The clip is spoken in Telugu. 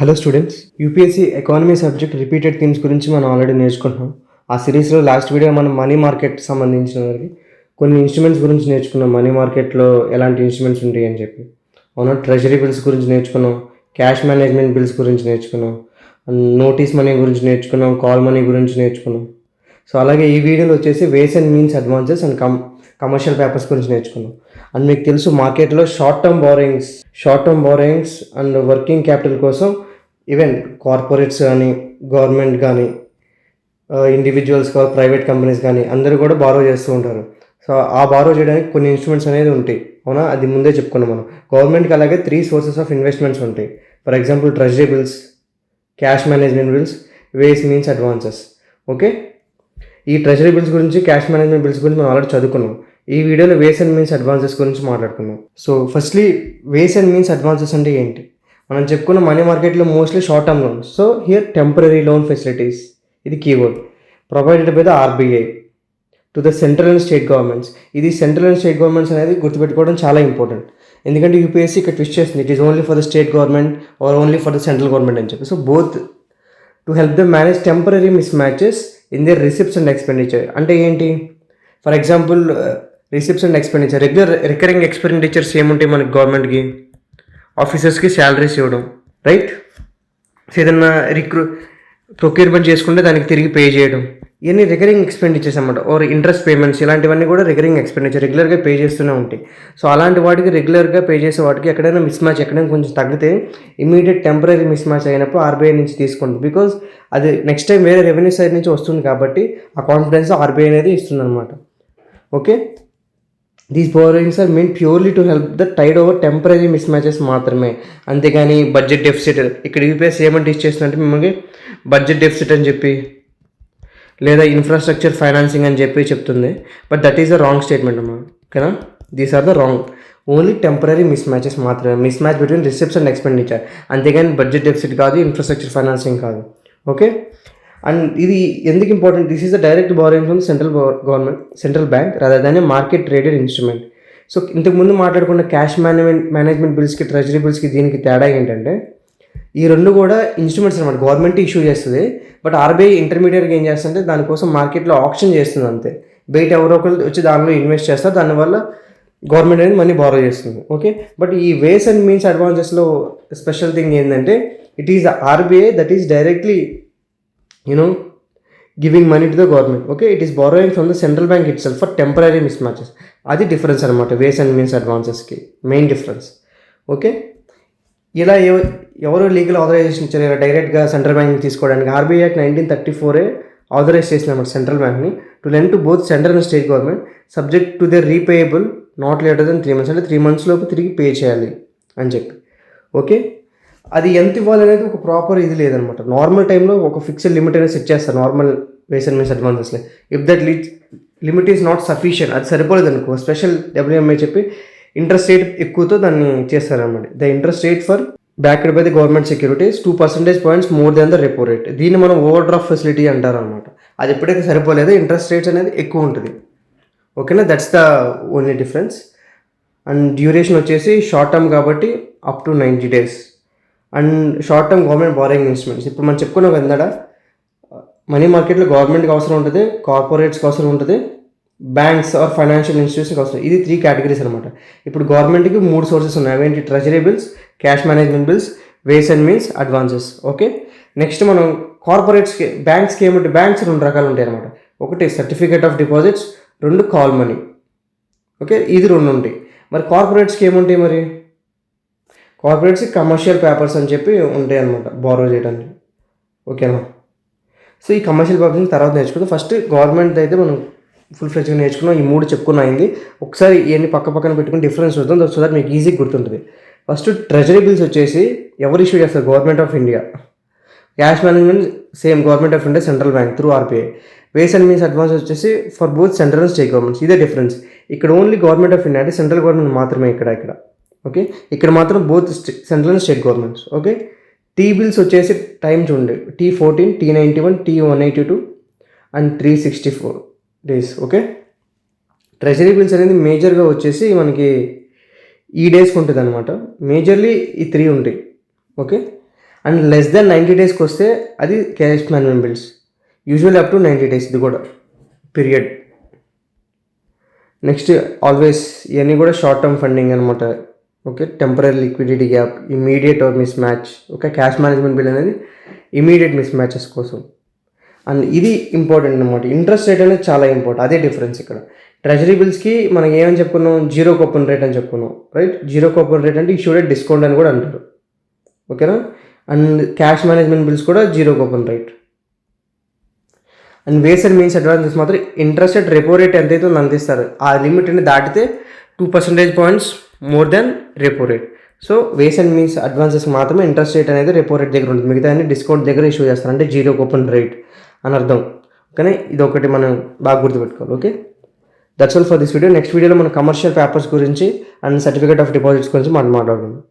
Hello students, UPSC economy subject repeated themes గురించి మనం ఆల్రెడీ నేర్చుకుంటున్నాం. ఆ సిరీస్లో లాస్ట్ వీడియో మనం మనీ మార్కెట్ సంబంధించిన కొన్ని ఇన్స్ట్రుమెంట్స్ గురించి నేర్చుకున్నాం. మనీ మార్కెట్లో ఎలాంటి ఇన్స్ట్రుమెంట్స్ ఉంటాయి అని చెప్పి అవునా. ట్రెజరీ బిల్స్ గురించి నేర్చుకున్నాం, క్యాష్ మేనేజ్మెంట్ బిల్స్ గురించి నేర్చుకున్నాం, నోటీస్ మనీ గురించి నేర్చుకున్నాం, కాల్ మనీ గురించి నేర్చుకున్నాం. సో అలాగే ఈ వీడియోలో వచ్చేసి వేస్ and means advances and commercial papers గురించి నేర్చుకున్నాం. అండ్ మీకు తెలుసు మార్కెట్లో short term borrowings and working capital కోసం ఈవెన్ కార్పొరేట్స్ కానీ గవర్నమెంట్ కానీ ఇండివిజువల్స్ కానీ ప్రైవేట్ కంపెనీస్ కానీ అందరూ కూడా బారో చేస్తూ ఉంటారు. సో ఆ బారో చేయడానికి కొన్ని ఇన్స్ట్రుమెంట్స్ అనేది ఉంటాయి అవునా. అది ముందే చెప్పుకున్నాం మనం. గవర్నమెంట్కి అలాగే 3 సోర్సెస్ ఆఫ్ ఇన్వెస్ట్మెంట్స్ ఉంటాయి. For example treasury bills, cash management bills, ways means advances. Okay, ఈ ట్రెజరీ బిల్స్ గురించి, క్యాష్ మేనేజ్మెంట్ బిల్స్ గురించి మనం ఆల్రెడీ చదువుకున్నాం. ఈ వీడియోలో వేస్ అండ్ మీన్స్ అడ్వాన్సెస్ గురించి మాట్లాడుకున్నాం. So firstly ways and means advances అంటే ఏంటి? మనం చెప్పుకున్న మనీ మార్కెట్లో mostly short term loans. So here temporary loan facilities, ఇది keyword, provided by the RBI to the central and state governments. ఇది సెంట్రల్ అండ్ స్టేట్ గవర్నమెంట్స్ అనేది గుర్తుపెట్టుకోవడం చాలా ఇంపార్టెంట్. ఎందుకంటే యూపీఎస్సీ ఇక్కడ ట్విస్ట్ చేస్తుంది, it is only for the state government or only for the central government అని చెప్పి. So both to help the manage temporary mismatches in their receipts and expenditure. అంటే ఏంటి? For example receipts and expenditure, recurring expenditures ఏముంటాయి మనకి? గవర్నమెంట్కి ఆఫీసర్స్కి శాలరీస్ ఇవ్వడం, రైట్? సో ఏదన్నా ప్రొక్యూర్మెంట్ చేసుకుంటే దానికి తిరిగి పే చేయడం, ఇవన్నీ రికరింగ్ ఎక్స్పెండిచర్స్ అన్నమాట. ఆర్ ఇంట్రెస్ట్ పేమెంట్స్, ఇలాంటివన్నీ కూడా రికరింగ్ ఎక్స్పెండిచర్, రెగ్యులర్గా పే చేస్తూనే ఉంటాయి. సో అలాంటి వాటికి రెగ్యులర్గా పే చేసే వాటికి ఎక్కడైనా మిస్ మ్యాచ్, ఎక్కడైనా కొంచెం తగ్గితే ఇమీడియట్ టెంపరీ మిస్ మ్యాచ్ అయినప్పుడు ఆర్బీఐ నుంచి తీసుకుంటుంది. బికాజ్ అది నెక్స్ట్ టైం వేరే రెవెన్యూ సైడ్ నుంచి వస్తుంది కాబట్టి ఆ కాన్ఫిడెన్స్ ఆర్బీఐ అనేది ఇస్తుంది అనమాట. Okay, these borrowings are mean purely to help the tide over temporary mismatches మాత్రమే. అంతేగాని బడ్జెట్ డెఫిసిట్, ఇక్కడ యూపీఎస్ ఏమంటే ఇచ్చేస్తుందంటే మిమ్మల్ని బడ్జెట్ డెఫిసిట్ అని చెప్పి లేదా ఇన్ఫ్రాస్ట్రక్చర్ ఫైనాన్సింగ్ అని చెప్పి చెప్తుంది. But that is the wrong statement అమ్మా. ఓకేనా, these are the wrong. Only temporary mismatches మాత్రమే, mismatch between receipts and expenditure, అంతేగాని బడ్జెట్ డెఫిసిట్ కాదు, ఇన్ఫ్రాస్ట్రక్చర్ ఫైనాన్సింగ్ కాదు. ఓకే, అండ్ ఇది ఎందుకు important? This is the direct borrowing from central bank rather than market traded instrument. So ఇంతకుముందు మాట్లాడుకున్న క్యాష్ మేనేజ్మెంట్ బిల్స్కి, ట్రెజరీ బిల్స్కి దీనికి తేడా ఏంటంటే ఈ రెండు కూడా ఇన్స్ట్రుమెంట్స్ అనమాట. గవర్నమెంట్ ఇష్యూ చేస్తుంది, బట్ ఆర్బీఐ ఇంటర్మీడియట్గా ఏం చేస్తుందంటే దానికోసం మార్కెట్లో ఆప్షన్ చేస్తుంది అంతే. బయట ఎవరో ఒకరు వచ్చి దానిలో ఇన్వెస్ట్ చేస్తారు, దానివల్ల గవర్నమెంట్ అనేది మనీ బారో చేస్తుంది. ఓకే, బట్ ఈ వేస్ అండ్ మీన్స్ అడ్వాన్సెస్లో స్పెషల్ థింగ్ ఏంటంటే it is the RBI that is directly giving money to the government. Okay, it is borrowing from the central bank itself for temporary mismatches. అది డిఫరెన్స్ అనమాట వేస్ అండ్ మీన్స్ అడ్వాన్సెస్కి మెయిన్ డిఫరెన్స్. ఓకే, ఇలా ఎవరు లీగల్ ఆథరైజేషన్ ఇచ్చారు ఇలా డైరెక్ట్గా సెంట్రల్ బ్యాంక్ తీసుకోవడానికి? ఆర్బీఐ యాక్ట్ 1934 ఆథరైజ్ చేసినమాట central బ్యాంక్ని to lend to both central and state government subject to the repayable not later than 3 months. అంటే 3 months లోపు తిరిగి పే చేయాలి అని చెప్పి. ఓకే, అది ఎంత ఇవ్వాలనేది ఒక ప్రాపర్ ఇది లేదనమాట. నార్మల్ టైంలో ఒక ఫిక్స్డ్ లిమిట్ అనేది సెట్ చేస్తారు నార్మల్ వేస్ అండ్ మీన్స్ అడ్వాన్సెస్లో. If that limit is not sufficient, అది సరిపోలేదు అనుకో, స్పెషల్ డబ్ల్యూఎంఐ చెప్పి ఇంట్రెస్ట్ రేట్ ఎక్కువతో దాన్ని చేస్తారనమాట. The interest rate for backed by the government securities 2 percentage points more than the repo rate. దీన్ని మనం ఓవర్ డ్రాఫ్ట్ ఫెసిలిటీ అంటారు అనమాట. అది ఎప్పుడైతే సరిపోలేదో ఇంట్రెస్ట్ రేట్స్ అనేది ఎక్కువ ఉంటుంది. ఓకేనా, that's the only difference. And duration వచ్చేసి షార్ట్ టర్మ్ కాబట్టి up to 90 days. And short term government borrowing instruments ఇప్పుడు మనం చెప్పుకున్నాం కదా, మనీ మార్కెట్లో గవర్నమెంట్కి అవసరం ఉంటుంది, కార్పొరేట్స్కి అవసరం ఉంటుంది, బ్యాంక్స్ ఆర్ ఫైనాన్షియల్ ఇన్స్టిట్యూషన్కి అవసరం. ఇది 3 categories అనమాట. ఇప్పుడు గవర్నమెంట్కి 3 సోర్సెస్ ఉన్నాయి. అవేంటి? Treasury bills, cash management bills, ways and means advances. Okay, next మనం కార్పొరేట్స్కి, బ్యాంక్స్కి ఏమంటే బ్యాంక్స్ 2 రకాలు ఉంటాయి అనమాట. ఒకటి certificate of deposits, 2 call money. Okay, ఇది 2 ఉంటాయి. మరి కార్పొరేట్స్కి ఏముంటాయి? మరి కార్పొరేట్స్కి కమర్షియల్ పేపర్స్ అని చెప్పి ఉంటాయి అనమాట బారో చేయడానికి. ఓకేనా, సో ఈ కమర్షియల్ పేపర్స్ తర్వాత నేర్చుకుందాం. ఫస్ట్ గవర్నమెంట్ అయితే మనం ఫుల్ ఫ్లెడ్జ్గా నేర్చుకున్నాం. ఈ 3 చెప్పుకున్నాయింది. ఒకసారి ఇవన్నీ పక్కన పెట్టుకుని డిఫరెన్స్ చూద్దాం, సో దట్ మీకు ఈజీగా గుర్తుంటుంది. ఫస్ట్ ట్రెజరీ బిల్స్ వచ్చేసి ఎవరు ఇష్యూ చేస్తారు? Government of India. Cash management same government of India central bank through RBI. Ways and means advance వచ్చేసి for both central and state governments. ఇదే డిఫరెన్స్. ఇక్కడ ఓన్లీ గవర్నమెంట్ ఆఫ్ ఇండియా అంటే సెంట్రల్ గవర్నమెంట్ మాత్రమే ఇక్కడ. ఓకే, ఇక్కడ మాత్రం both central and state governments. Okay, T bills వచ్చేసి టైం చూడండి, T14, T91, T182 and 364 days. Okay, treasury bills అనేది మేజర్గా వచ్చేసి మనకి ఈ డేస్కి ఉంటుంది అనమాట. మేజర్లీ ఈ 3 ఉంటాయి. ఓకే, అండ్ లెస్ దెన్ 90 డేస్కి వస్తే అది cash management bills, usually up to 90 days, ఇది కూడా పీరియడ్. నెక్స్ట్ ఆల్వేస్ ఇవన్నీ కూడా షార్ట్ టర్మ్ ఫండింగ్ అనమాట. Okay, temporary liquidity gap, immediate or mismatch. Okay, cash management bill అనేది ఇమీడియట్ మిస్ మ్యాచెస్ కోసం. అండ్ ఇది ఇంపార్టెంట్ అనమాట. ఇంట్రెస్ట్ రేట్ అనేది చాలా ఇంపార్టెంట్, అదే డిఫరెన్స్ ఇక్కడ. ట్రెజరీ బిల్స్కి మనం ఏమని చెప్పుకున్నాం, జీరో కూపన్ రేట్ అని చెప్పుకున్నాం, రైట్. జీరో కూపన్ రేట్ అంటే ఇష్యూడెడ్ డిస్కౌంట్ అని కూడా అంటారు, ఓకేనా. అండ్ క్యాష్ మేనేజ్మెంట్ బిల్స్ కూడా zero coupon rate. And ways and means advances మాత్రం ఇంట్రెస్ట్ రేట్ రెపో రేట్ ఎంతైతే అందిస్తారు, ఆ లిమిట్ అనేది దాటితే 2% points more than repo rate. So ways and means advances మాత్రమే ఇంట్రెస్ట్ రేట్ అనేది రెపో రేట్ దగ్గర ఉంటుంది, మిగతా అన్ని డిస్కౌంట్ దగ్గర ఇష్యూ చేస్తారు, అంటే జీరో కూపన్ రేట్ అని అర్థం. కానీ ఇది ఒకటి మనం బాగా గుర్తుపెట్టుకోవాలి. Okay, that's all for this video. Next వీడియోలో మనం కమర్షియల్ పేపర్స్ గురించి అండ్ సర్టిఫికేట్ ఆఫ్ డిపాజిట్స్ గురించి మనం మాట్లాడుకుందాం.